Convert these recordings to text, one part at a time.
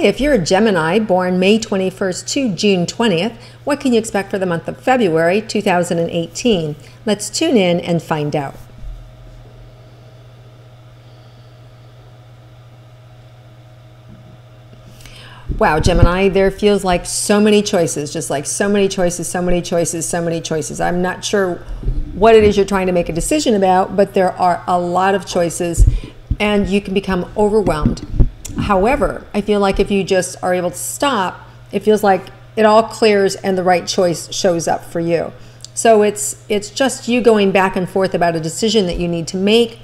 Okay, if you're a Gemini born May 21st to June 20th, what can you expect for the month of February 2018? Let's tune in and find out. Wow, Gemini, there feels like so many choices, just like so many choices, so many choices, so many choices. I'm not sure what it is you're trying to make a decision about, but there are a lot of choices and you can become overwhelmed. However, I feel like if you just are able to stop, it feels like it all clears and the right choice shows up for you. So it's just you going back and forth about a decision that you need to make.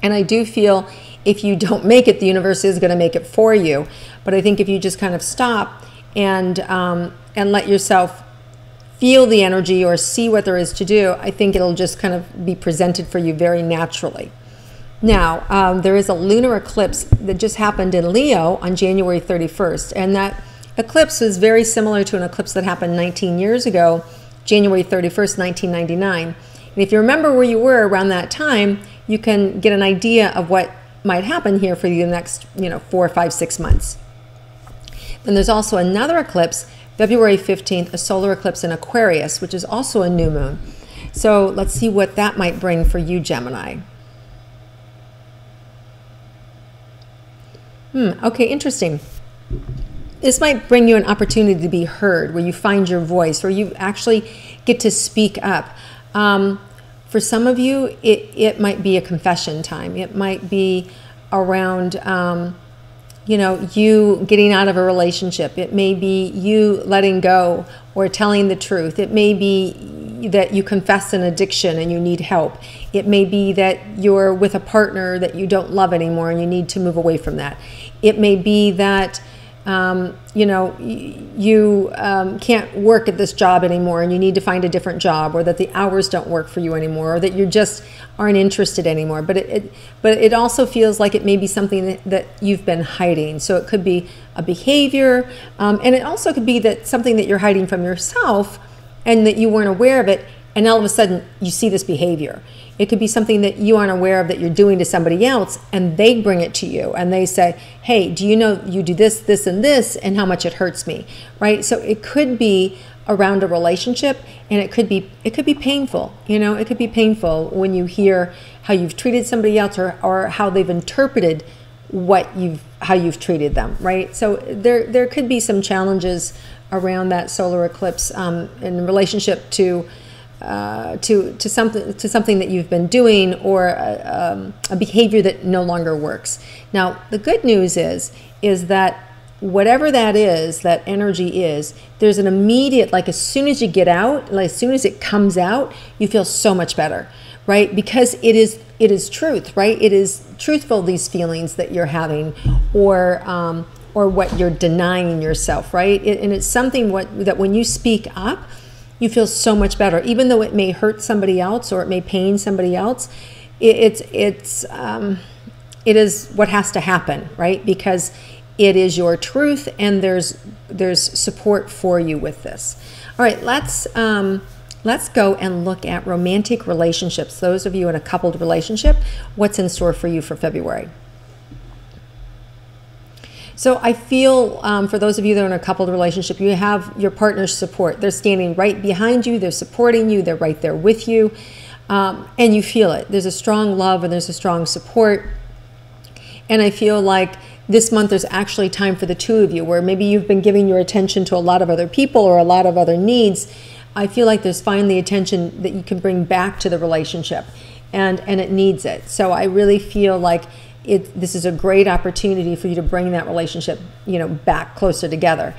And I do feel if you don't make it, the universe is going to make it for you. But I think if you just kind of stop and let yourself feel the energy or see what there is to do, I think it'll just kind of be presented for you very naturally. Now, there is a lunar eclipse that just happened in Leo on January 31st. And that eclipse was very similar to an eclipse that happened 19 years ago, January 31st, 1999. And if you remember where you were around that time, you can get an idea of what might happen here for you the next 4, 5, 6 months. Then there's also another eclipse, February 15th, a solar eclipse in Aquarius, which is also a new moon. So let's see what that might bring for you, Gemini. Okay, interesting. This might bring you an opportunity to be heard, where you find your voice, where you actually get to speak up. For some of you, it might be a confession time. It might be around, you getting out of a relationship. It may be you letting go or telling the truth. It may be that you confess an addiction and you need help. It may be that you're with a partner that you don't love anymore and you need to move away from that. It may be that you can't work at this job anymore and you need to find a different job, or that the hours don't work for you anymore, or that you just aren't interested anymore. But it also feels like it may be something that you've been hiding. So it could be a behavior, and it also could be that something that you're hiding from yourself and that you weren't aware of it, and all of a sudden you see this behavior. It could be something that you aren't aware of that you're doing to somebody else, and they bring it to you and they say, hey, do you know you do this, this, and this, and how much it hurts me, right? So it could be around a relationship, and it could be painful. It could be painful when you hear how you've treated somebody else, or how they've interpreted how you've treated them, right? So there could be some challenges around that solar eclipse in relationship to something that you've been doing, or a behavior that no longer works. Now, the good news is that whatever that is, that energy is, there's an immediate, like as soon as you get out, like as soon as it comes out, you feel so much better, right? Because it is truth, right? It is truthful, these feelings that you're having, or what you're denying yourself, right? And it's something that when you speak up, you feel so much better, even though it may hurt somebody else or it may pain somebody else. It is what has to happen, right? Because it is your truth, and there's support for you with this. All right, let's go and look at romantic relationships. Those of you in a coupled relationship, what's in store for you for February? So I feel for those of you that are in a coupled relationship, you have your partner's support. They're standing right behind you. They're supporting you. They're right there with you. And you feel it. There's a strong love and there's a strong support. And I feel like this month there's actually time for the two of you, where maybe you've been giving your attention to a lot of other people or a lot of other needs. I feel like there's finally attention that you can bring back to the relationship, and it needs it. So I really feel like this is a great opportunity for you to bring that relationship, back closer together.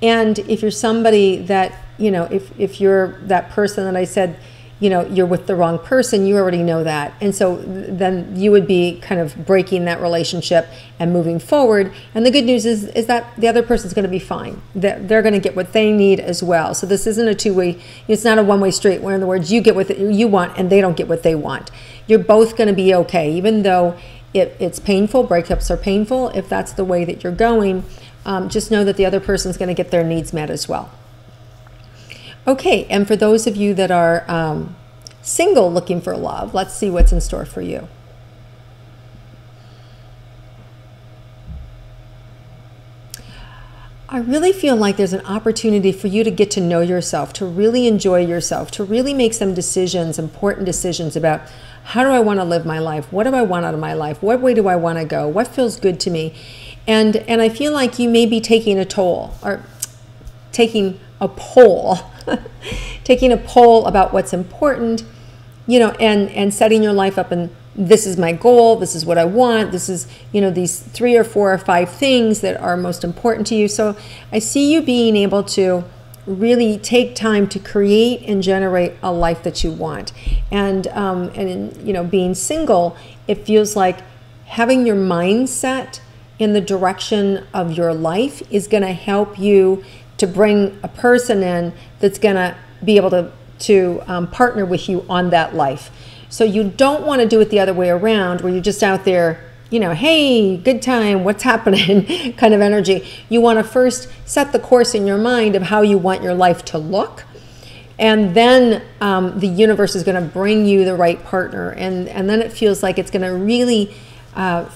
And if you're somebody that, if you're that person that I said, you're with the wrong person, you already know that. And so then you would be kind of breaking that relationship and moving forward. And the good news is that the other person's going to be fine. They're going to get what they need as well. So this isn't a two-way, it's not a one-way street, where in other words, you get what you want and they don't get what they want. You're both going to be okay, even though it's painful. Breakups are painful. If that's the way that you're going, just know that the other person's going to get their needs met as well. Okay, and for those of you that are single looking for love, let's see what's in store for you. I really feel like there's an opportunity for you to get to know yourself, to really enjoy yourself, to really make some decisions, important decisions about how do I want to live my life? What do I want out of my life? What way do I want to go? What feels good to me? And I feel like you may be taking a toll, or taking a poll, taking a poll about what's important, you know, and setting your life up, and this is my goal, this is what I want, this is, you know, these 3 or 4 or 5 things that are most important to you. So I see you being able to really take time to create and generate a life that you want. And in, you know, being single, it feels like having your mindset in the direction of your life is going to help you to bring a person in that's going to be able to partner with you on that life. So you don't want to do it the other way around, where you're just out there, you know, hey, good time, what's happening kind of energy. You want to first set the course in your mind of how you want your life to look. And then the universe is going to bring you the right partner. And then it feels like it's going to really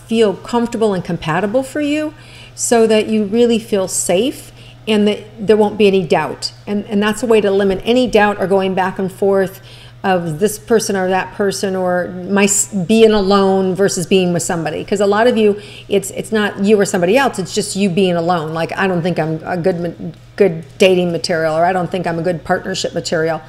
feel comfortable and compatible for you, so that you really feel safe and that there won't be any doubt. And that's a way to limit any doubt or going back and forth of this person or that person, or my being alone versus being with somebody. Because a lot of you, it's not you or somebody else, it's just you being alone. Like, I don't think I'm a good dating material, or I don't think I'm a good partnership material.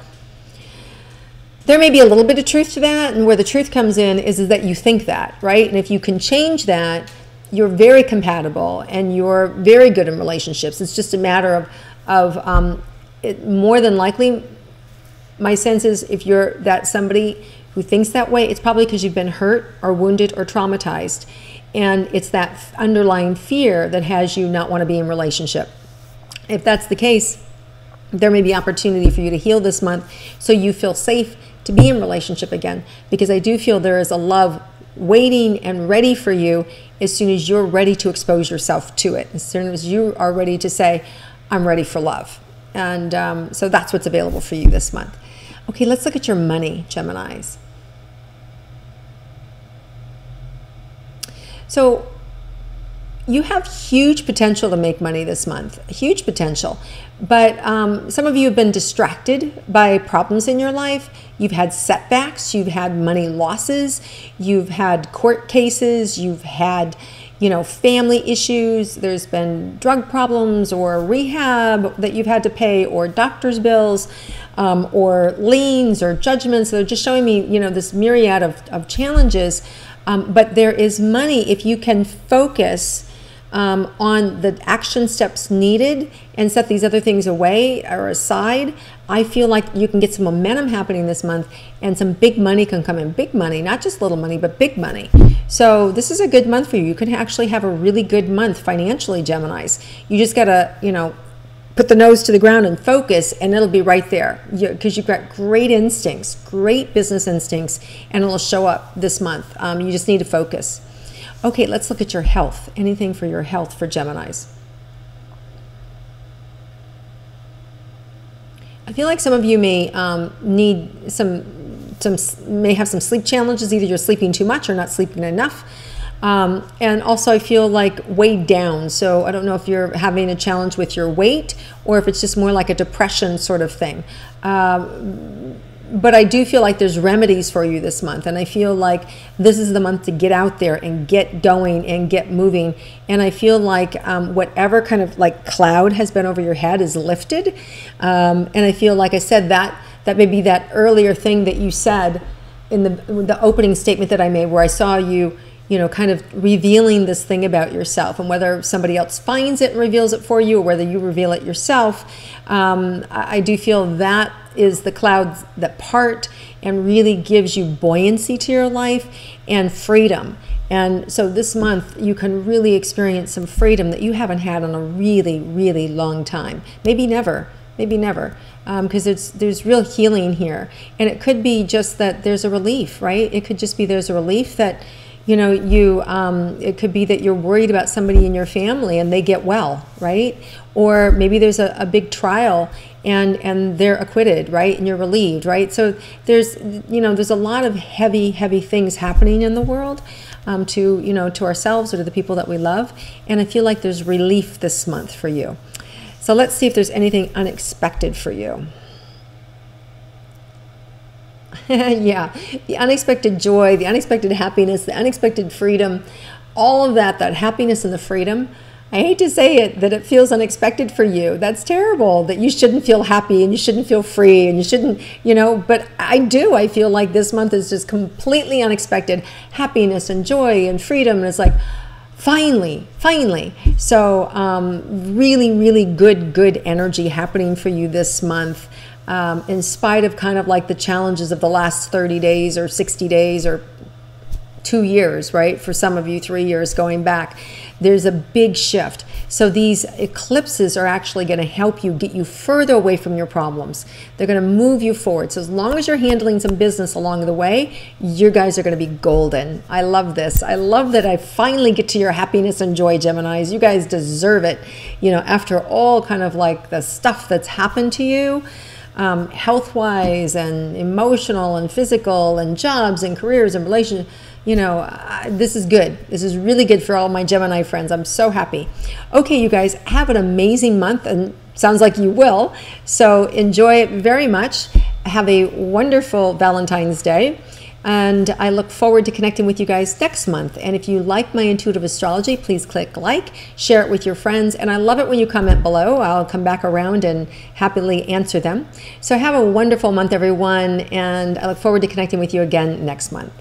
There may be a little bit of truth to that, and where the truth comes in is that you think that, right? And if you can change that, you're very compatible and you're very good in relationships. It's just a matter of more than likely, my sense is, if you're that somebody who thinks that way, it's probably because you've been hurt or wounded or traumatized. And it's that underlying fear that has you not want to be in relationship. If that's the case, there may be opportunity for you to heal this month, so you feel safe to be in relationship again. Because I do feel there is a love waiting and ready for you as soon as you're ready to expose yourself to it. As soon as you are ready to say, I'm ready for love. And so that's what's available for you this month. Okay, let's look at your money, Geminis. So you have huge potential to make money this month, huge potential. But some of you have been distracted by problems in your life. You've had setbacks, you've had money losses, you've had court cases, you've had, you know, family issues. There's been drug problems or rehab that you've had to pay, or doctor's bills, or liens or judgments. They're just showing me, you know, this myriad of challenges. But there is money if you can focus on the action steps needed and set these other things away or aside. I feel like you can get some momentum happening this month, and some big money can come in. Big money, not just little money, but big money. So this is a good month for you. You could actually have a really good month financially, Geminis. You just gotta, you know, put the nose to the ground and focus, and it'll be right there, because you've got great instincts, great business instincts, and it'll show up this month. You just need to focus. Okay, let's look at your health. Anything for your health for Geminis? I feel like some of you may need may have some sleep challenges. Either you're sleeping too much or not sleeping enough. And also I feel like weighed down. So I don't know if you're having a challenge with your weight, or if it's just more like a depression sort of thing. But I do feel like there's remedies for you this month. And I feel like this is the month to get out there and get going and get moving. And I feel like whatever kind of like cloud has been over your head is lifted. And I feel like I said that may be that earlier thing that you said in the opening statement that I made, where I saw you, you know, kind of revealing this thing about yourself, and whether somebody else finds it and reveals it for you, or whether you reveal it yourself. I do feel that is the clouds that part and really gives you buoyancy to your life and freedom. And so this month you can really experience some freedom that you haven't had in a really, really long time. Maybe never, because there's real healing here. And it could be just that there's a relief, right? It could just be there's a relief that, you know, it could be that you're worried about somebody in your family and they get well, right? Or maybe there's a big trial and they're acquitted, right? And you're relieved, right? So there's a lot of heavy things happening in the world to ourselves or to the people that we love. And I feel like there's relief this month for you. So let's see if there's anything unexpected for you. Yeah, the unexpected joy, the unexpected happiness, the unexpected freedom, all of that, that happiness and the freedom. I hate to say it, that it feels unexpected for you. That's terrible, that you shouldn't feel happy and you shouldn't feel free and you shouldn't, you know, but I do. I feel like this month is just completely unexpected happiness and joy and freedom. And it's like, finally. So really, really good energy happening for you this month. In spite of kind of like the challenges of the last 30 days or 60 days or 2 years, right? For some of you, 3 years going back, there's a big shift. So these eclipses are actually going to help you get you further away from your problems. They're going to move you forward. So as long as you're handling some business along the way, you guys are going to be golden. I love this. I love that I finally get to your happiness and joy, Geminis. You guys deserve it. You know, after all kind of like the stuff that's happened to you, health-wise and emotional and physical and jobs and careers and relationships, you know, this is good. This is really good for all my Gemini friends. I'm so happy. Okay, you guys, have an amazing month, and sounds like you will. So enjoy it very much. Have a wonderful Valentine's Day. And I look forward to connecting with you guys next month. And if you like my intuitive astrology, please click like, share it with your friends. And I love it when you comment below. I'll come back around and happily answer them. So have a wonderful month, everyone. And I look forward to connecting with you again next month.